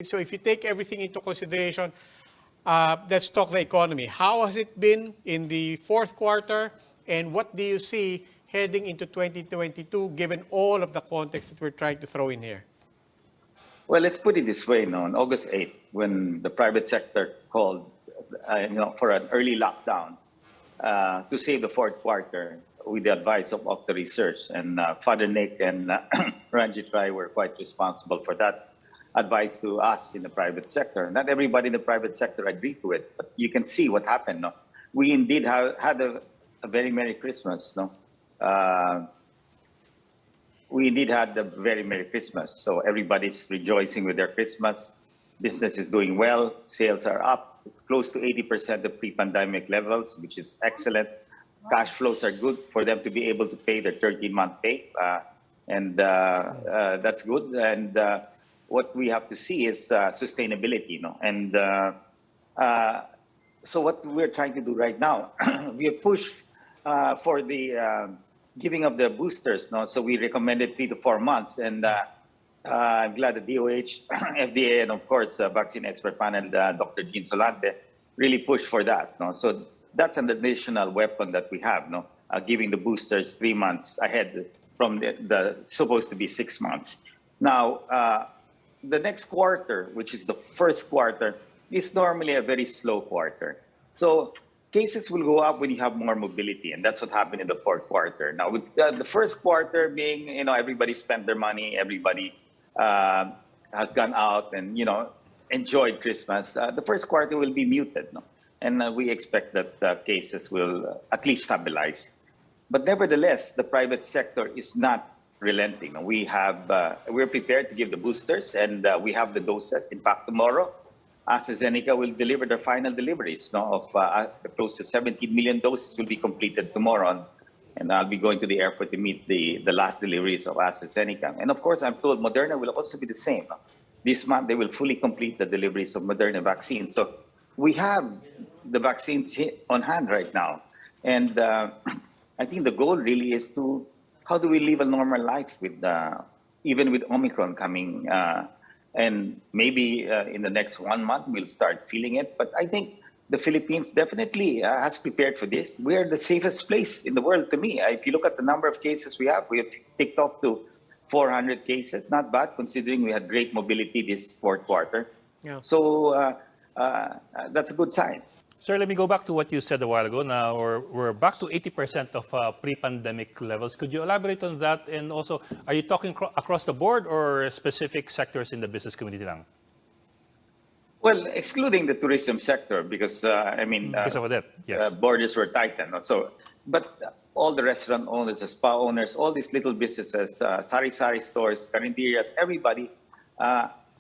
So if you take everything into consideration, let's talk the economy. How has it been in the fourth quarter, and what do you see heading into 2022, given all of the context that we're trying to throw in here? Well, let's put it this way. On August 8th, when the private sector called for an early lockdown to save the fourth quarter with the advice of the research, and Father Nick and Ranjit Rai were quite responsible for that advice to us in the private sector. Not everybody in the private sector agreed to it, but you can see what happened. No? We indeed had a very Merry Christmas. No? We indeed had a very Merry Christmas. So everybody's rejoicing with their Christmas. Business is doing well. Sales are up close to 80% of pre-pandemic levels, which is excellent. Cash flows are good for them to be able to pay their 13-month pay. And that's good. And what we have to see is sustainability. No? And so what we're trying to do right now, we have pushed for the giving of the boosters. No? So we recommended 3 to 4 months. And I'm glad the DOH, FDA, and of course, vaccine expert panel, Dr. Jean Solante, really pushed for that. No? So that's an additional weapon that we have, no? Giving the boosters 3 months ahead from the supposed to be 6 months. Now, the next quarter, which is the first quarter, is normally a very slow quarter. So cases will go up when you have more mobility, and that's what happened in the fourth quarter. Now, with the first quarter being, everybody spent their money, everybody has gone out and, enjoyed Christmas, the first quarter will be muted, no? And we expect that cases will at least stabilize. But nevertheless, the private sector is not relenting. We're prepared to give the boosters, and we have the doses. In fact, tomorrow, AstraZeneca will deliver their final deliveries of close to 17 million doses will be completed tomorrow. And I'll be going to the airport to meet the last deliveries of AstraZeneca. And of course, I'm told Moderna will also be the same. This month, they will fully complete the deliveries of Moderna vaccines. So we have the vaccines on hand right now. And I think the goal really is how do we live a normal life with even with Omicron coming, and maybe in the next 1 month we'll start feeling it. But I think the Philippines definitely has prepared for this. We are the safest place in the world to me. If you look at the number of cases we have ticked off to 400 cases. Not bad considering we had great mobility this fourth quarter. Yeah. So that's a good sign. Sir, let me go back to what you said a while ago. Now we're back to 80% of pre-pandemic levels. Could you elaborate on that? And also, are you talking across the board or specific sectors in the business community lang? Well, excluding the tourism sector, because because of that, yes. Borders were tightened. But all the restaurant owners, the spa owners, all these little businesses, sari-sari stores, carinderias, everybody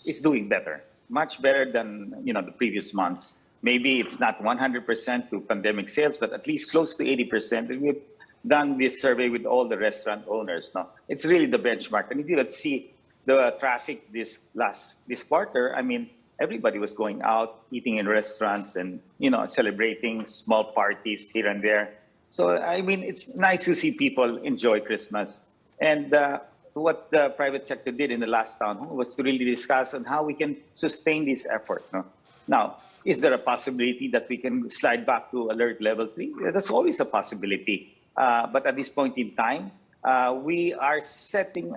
is doing better, much better than the previous months. Maybe it's not 100% to pandemic sales, but at least close to 80%. And we've done this survey with all the restaurant owners. No, it's really the benchmark. And if you could see the traffic this quarter, everybody was going out, eating in restaurants, and celebrating small parties here and there. So it's nice to see people enjoy Christmas. And what the private sector did in the last town hall was to really discuss on how we can sustain this effort. No? Now, is there a possibility that we can slide back to alert level 3? That's always a possibility. But at this point in time, we are setting,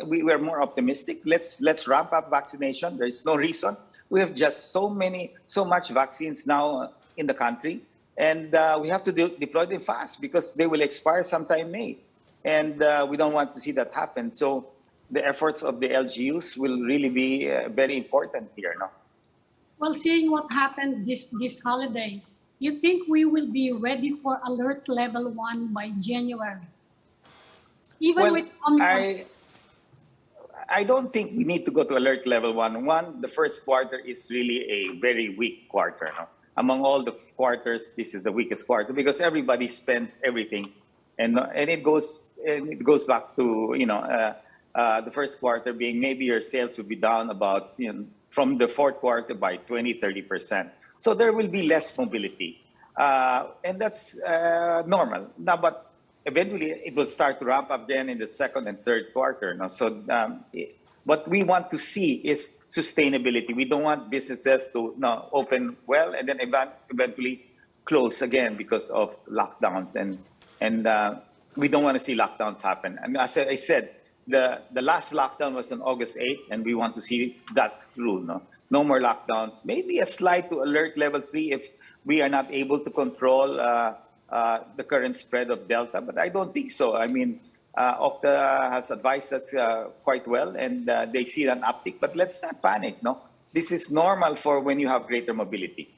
we are more optimistic. Let's ramp up vaccination. There is no reason. We have just so much vaccines now in the country. And we have to deploy them fast because they will expire sometime May. And we don't want to see that happen. So the efforts of the LGUs will really be very important here. No? Well, seeing what happened this holiday, you think we will be ready for alert level 1 by January? Even with Omicron? I don't think we need to go to alert level 1. The first quarter is really a very weak quarter. No? Among all the quarters, this is the weakest quarter because everybody spends everything, and it goes back to the first quarter being maybe your sales will be down about from the fourth quarter by 20-30%. So there will be less mobility, and that's normal. Now, but eventually it will start to ramp up then in the second and third quarter. No? So What we want to see is sustainability. We don't want businesses to open well and then eventually close again because of lockdowns, and we don't want to see lockdowns happen. And as I said, the last lockdown was on August 8th, and we want to see that through. No more lockdowns. Maybe a slide to alert level 3 if we are not able to control the current spread of Delta, but I don't think so. I mean, Okta has advised us quite well, and they see an uptick, but let's not panic. This is normal for when you have greater mobility.